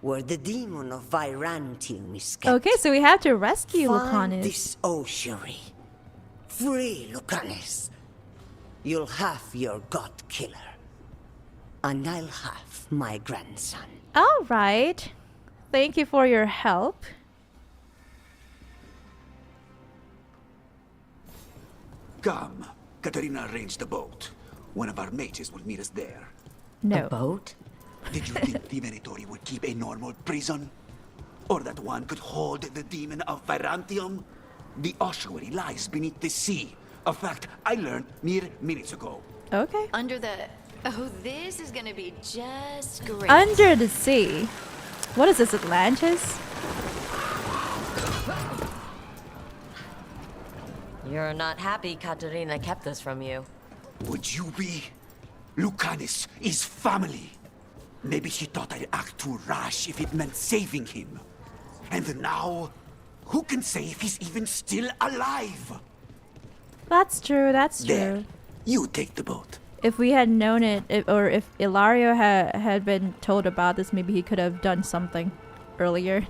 where the demon of Vyrantium is kept. Okay, so we have to rescue Find Lucanis. this Ossuary. Free Lucanis. You'll have your god killer. And I'll have my grandson. All right. Thank you for your help. Come. Katerina arranged the boat. One of our mages will meet us there. No. A boat? Did you think the Venatori would keep a normal prison? Or that one could hold the demon of Vyrantium? The ossuary lies beneath the sea. A fact I learned mere minutes ago. Okay. Under the... Oh, this is gonna be just great. Under the sea. What is this, Atlantis? You're not happy Katerina kept this from you. Would you be? Lucanis is family. Maybe she thought I'd act too rash if it meant saving him. And now, who can say if he's even still alive? That's true, that's There. true. You take the boat. If we had known it, or if Ilario had been told about this, maybe he could have done something earlier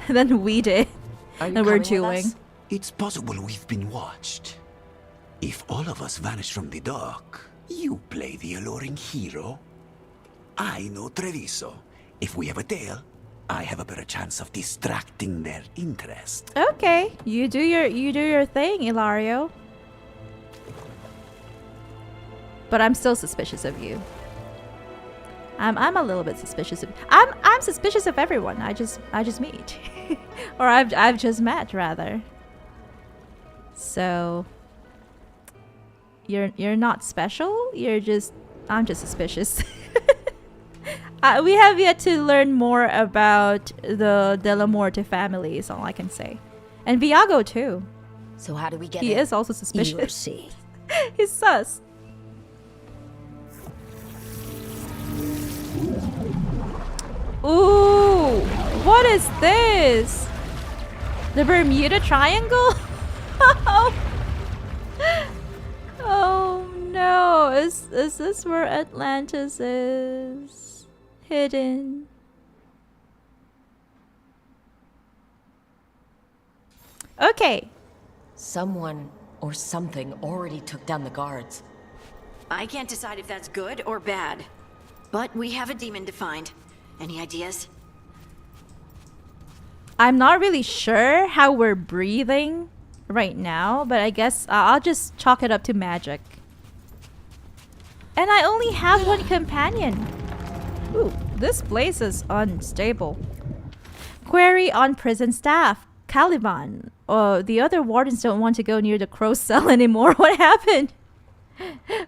than we did. Are you and we're coming with chewing. us? It's possible we've been watched. If all of us vanish from the dock, you play the alluring hero. I know Treviso. If we have a tail, I have a better chance of distracting their interest. Okay, you do your thing, Ilario. But I'm still suspicious of you. I'm a little bit suspicious of. I'm suspicious of everyone. I just meet, or I've just met rather. So you're not special. I'm just suspicious. We have yet to learn more about the Dellamorte family. Is all I can say, and Viago too. So how do we get He in? is also suspicious. You see. He's sus. Ooh, what is this? The Bermuda Triangle? Oh no, is this where Atlantis is hidden? Okay. Someone or something already took down the guards. I can't decide if that's good or bad. But we have a demon to find. Any ideas? I'm not really sure how we're breathing right now, but I guess I'll just chalk it up to magic. And I only have one companion. Ooh, this place is unstable. Query on prison staff. Caliban. The other wardens don't want to go near the crow's cell anymore. What happened?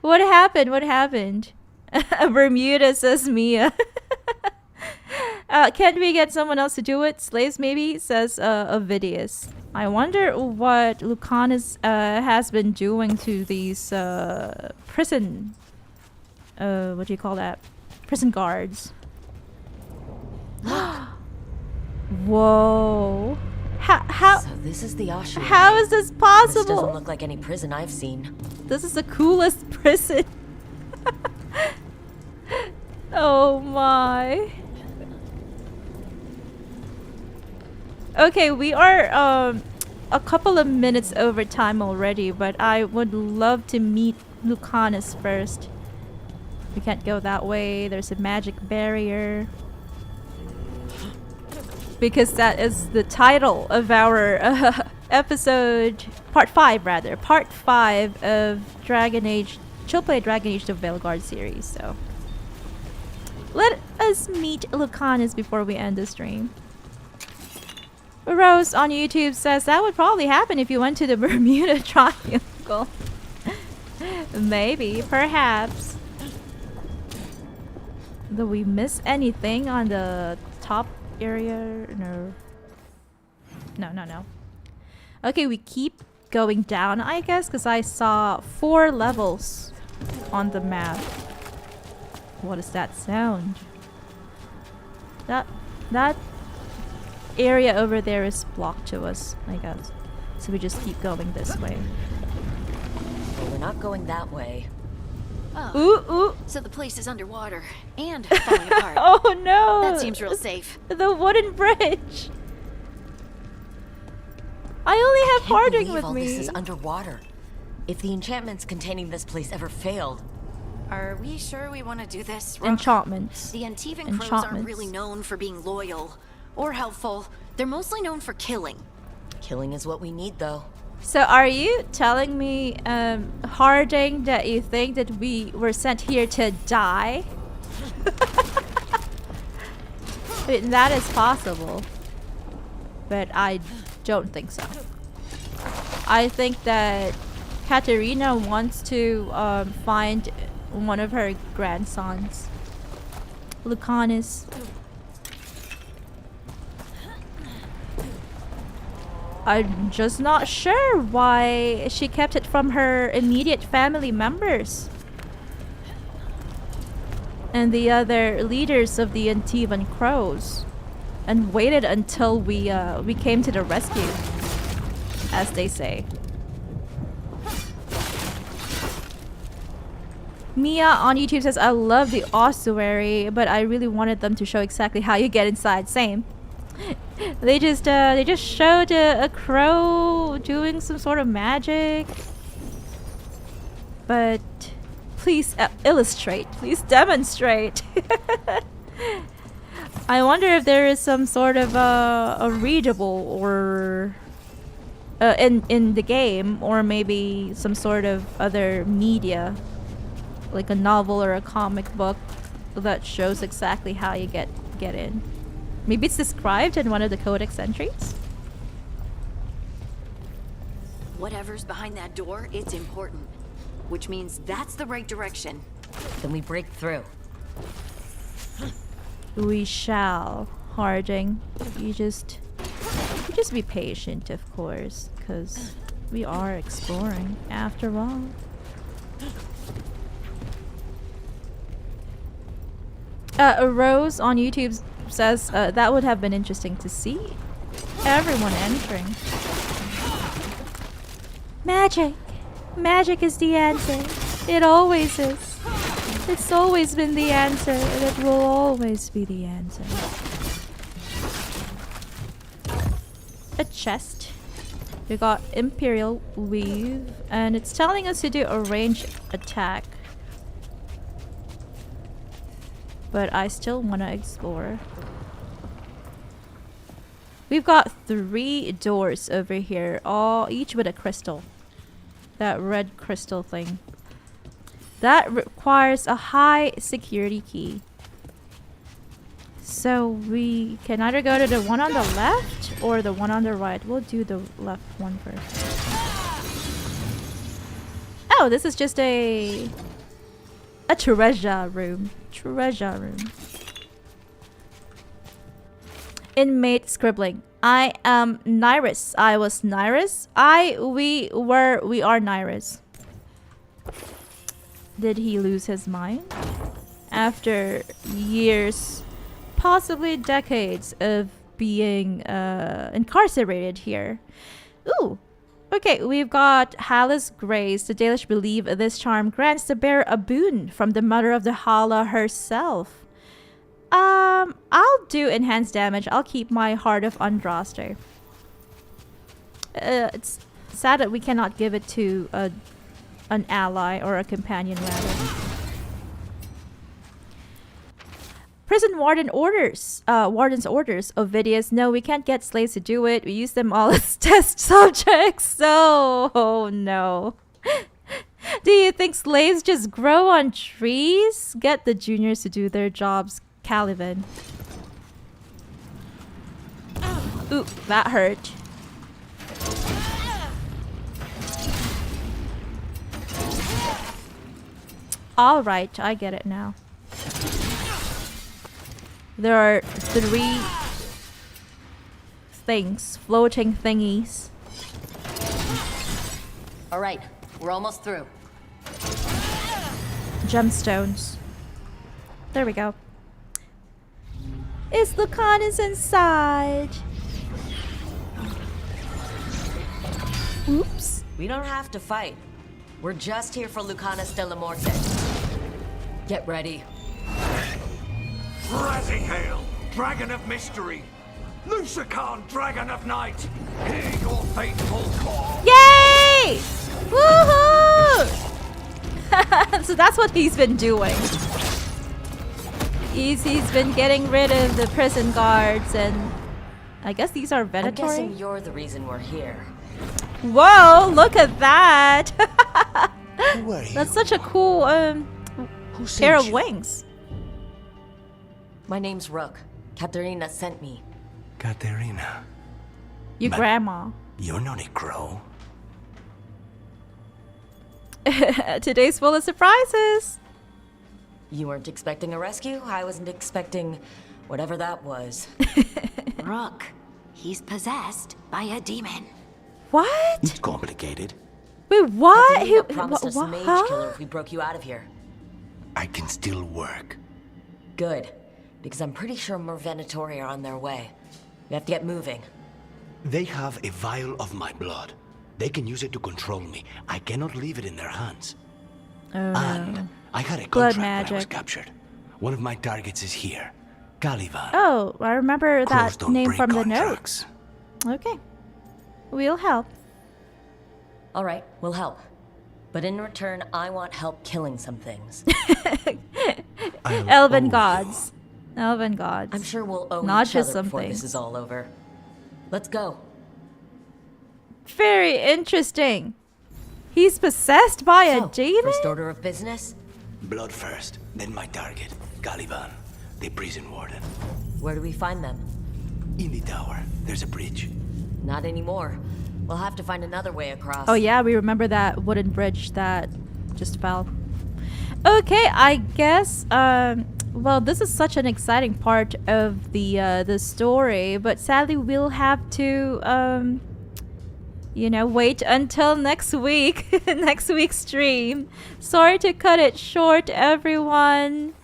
What happened? What happened? Bermuda, says Mia. Can't we get someone else to do it? Slaves maybe, says Ovidius. I wonder what Lucanis has been doing to these prison... what do you call that? Prison guards. Whoa. How? So this is the ossuary. How is this possible? This doesn't look like any prison I've seen. This is the coolest prison. Oh my. Okay, we are a couple of minutes over time already, but I would love to meet Lucanis first. We can't go that way. There's a magic barrier. Because that is the title of our episode, part 5 rather. Part 5 of Dragon Age, Chill Play Dragon Age the Veilguard series, so. Let us meet Lucanis before we end the stream. Rose on YouTube says that would probably happen if you went to the Bermuda Triangle. Maybe, perhaps. Do we miss anything on the top area? No. No. Okay, we keep going down, I guess, because I saw 4 levels on the map. What is that sound? That area over there is blocked to us, I guess. So we just keep going this way. Well, we're not going that way. Oh. Ooh. So the place is underwater and falling apart. Oh no! That seems real safe. The wooden bridge. I only have Harding with all me. This is underwater. If the enchantments containing this place ever failed, Are we sure we want to do this? Rook? Enchantments. The Antivan crows aren't really known for being loyal or helpful. They're mostly known for killing. Killing is what we need, though. So are you telling me, Harding, that you think that we were sent here to die? I mean, that is possible. But I don't think so. I think that Katerina wants to find one of her grandsons. Lucanis. I'm just not sure why she kept it from her immediate family members and the other leaders of the Antivan Crows, and waited until we came to the rescue, as they say. Mia on YouTube says, I love the ossuary, but I really wanted them to show exactly how you get inside. Same. They just showed a crow doing some sort of magic. But please illustrate. Please demonstrate. I wonder if there is some sort of a readable or in the game, or maybe some sort of other media, like a novel or a comic book that shows exactly how you get in. Maybe it's described in one of the codex entries. Whatever's behind that door, it's important. Which means that's the right direction. Then we break through. We shall, Harding. You just be patient, of course, because we are exploring after all. Rose on YouTube says that would have been interesting to see. Everyone entering. Magic! Magic is the answer. It always is. It's always been the answer, and it will always be the answer. A chest. We got Imperial Weave, and it's telling us to do a ranged attack. But I still want to explore. We've got 3 doors over here, each with a crystal. That red crystal thing. That requires a high security key. So we can either go to the one on the left or the one on the right. We'll do the left one first. Oh, this is just a treasure room. Treasure room. Inmate scribbling. I am Nyrus. I was Nyrus. We are Nyrus. Did he lose his mind? After years, possibly decades of being incarcerated here. Ooh. Okay, we've got Hala's Grace. The Dalish believe this charm grants the bearer a boon from the Mother of the Hala herself. I'll do enhanced damage. I'll keep my Heart of Andraster. It's sad that we cannot give it to an ally or a companion, rather. Prison warden's orders. Ovidius, no, we can't get slaves to do it. We use them all as test subjects. So, oh no. Do you think slaves just grow on trees? Get the juniors to do their jobs, Caliban. Ooh, that hurt. Alright, I get it now. There are 3 things, floating thingies. Alright, we're almost through. Gemstones. There we go. Is Lucanis inside? Oops. We don't have to fight. We're just here for Lucanis Dellamorte. Get ready. Razihale, Dragon of Mystery! Lucanis, Dragon of Night! Hear your faithful call! Yay! Woohoo! So that's what he's been doing. He's been getting rid of the prison guards, and I guess these are Venatori. I'm guessing you're the reason we're here. Whoa! Look at that! Who are you? That's such a cool pair of wings. My name's Rook. Katerina sent me. Katerina. Your grandma. You're not a crow. Today's full of surprises. You weren't expecting a rescue? I wasn't expecting whatever that was. Rook, he's possessed by a demon. What? It's complicated. Wait, what? Katerina promised us a mage killer if we broke you out of here. I can still work. Good. Because I'm pretty sure more Venatori are on their way. We have to get moving. They have a vial of my blood. They can use it to control me. I cannot leave it in their hands. Oh, and no. I had a Blood contract when I was magic. captured. One of my targets is here. Caliban. Oh, I remember Crows that don't name break from the contracts. note. Okay. We'll help. All right, we'll help. But in return, I want help killing some things. Elven gods. Elven gods. I'm sure we'll owe Not each just other before something. this is all over. Let's go. Very interesting. He's possessed by a demon? First order of business? Blood first, then my target, Caliban, the prison warden. Where do we find them? In the tower. There's a bridge. Not anymore. We'll have to find another way across. Oh yeah, we remember that wooden bridge that just fell. Okay, I guess well, this is such an exciting part of the story, but sadly we'll have to you know, wait until next week, next week's stream. Sorry to cut it short, everyone.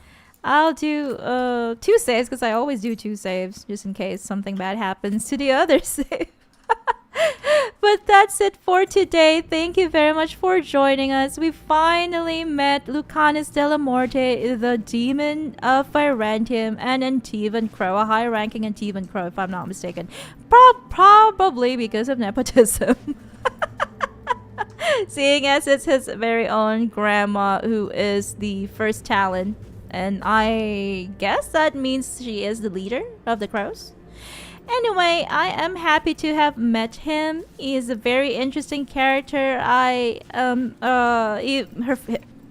I'll do 2 saves because I always do 2 saves just in case something bad happens to the other save. But that's it for today. Thank you very much for joining us. We finally met Lucanis Dellamorte, the demon of Vyrantium, and Antiva Crow, a high-ranking Antiva Crow, if I'm not mistaken. Probably because of nepotism. Seeing as it's his very own grandma who is the first Talon. And I guess that means she is the leader of the crows. Anyway, I am happy to have met him. He is a very interesting character.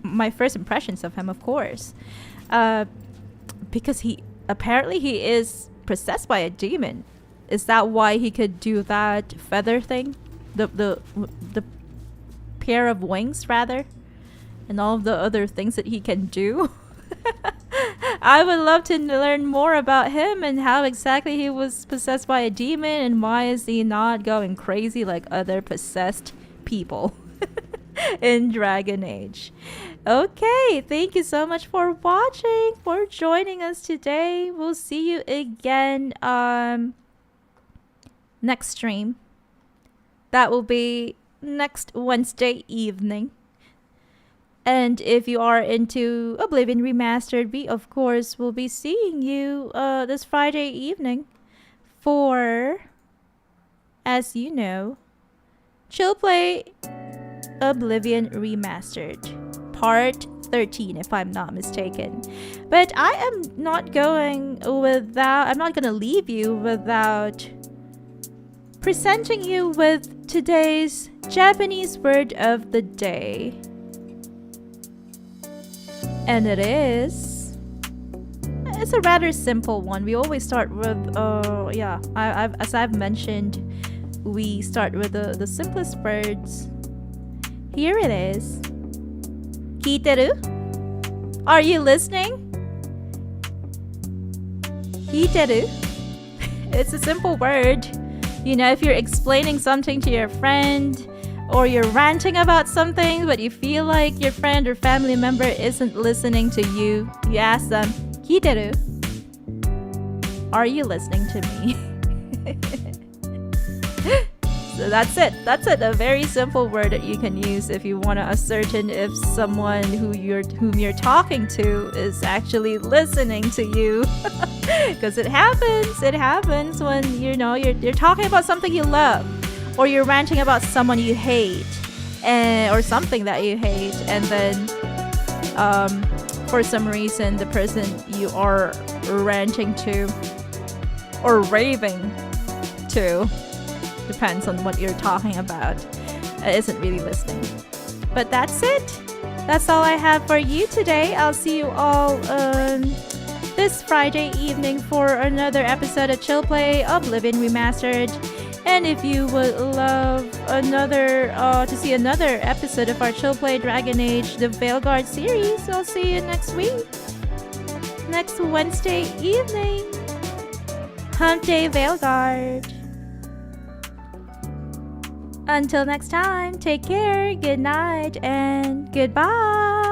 My first impressions of him, of course, because he is possessed by a demon. Is that why he could do that feather thing, the pair of wings rather, and all of the other things that he can do? I would love to learn more about him and how exactly he was possessed by a demon and why is he not going crazy like other possessed people in Dragon Age. Okay, thank you so much for watching, for joining us today. We'll see you again next stream. That will be next Wednesday evening. And if you are into Oblivion Remastered, we of course will be seeing you this Friday evening for, as you know, Chill Play Oblivion Remastered, Part 13, if I'm not mistaken. But I am not going without, I'm not going to leave you without presenting you with today's Japanese word of the day. And it's a rather simple one. We always start with, as I've mentioned, we start with the simplest words. Here it is. Kiteru? Are you listening? Kiteru? It's a simple word. You know, if you're explaining something to your friend, or you're ranting about something, but you feel like your friend or family member isn't listening to you, you ask them, Kiteru? Are you listening to me? So that's it. That's it. A very simple word that you can use if you want to ascertain if someone whom you're talking to is actually listening to you. Because it happens. It happens when you're talking about something you love. Or you're ranting about someone you hate, or something that you hate, and then for some reason the person you are ranting to or raving to, depends on what you're talking about, isn't really listening. But that's it. That's all I have for you today. I'll see you all this Friday evening for another episode of Chill Play Oblivion Remastered. And if you would love to see another episode of our Chill Play Dragon Age, the Veilguard series, I'll see you next week. Next Wednesday evening. Hump Day Veilguard. Until next time, take care, good night, and goodbye.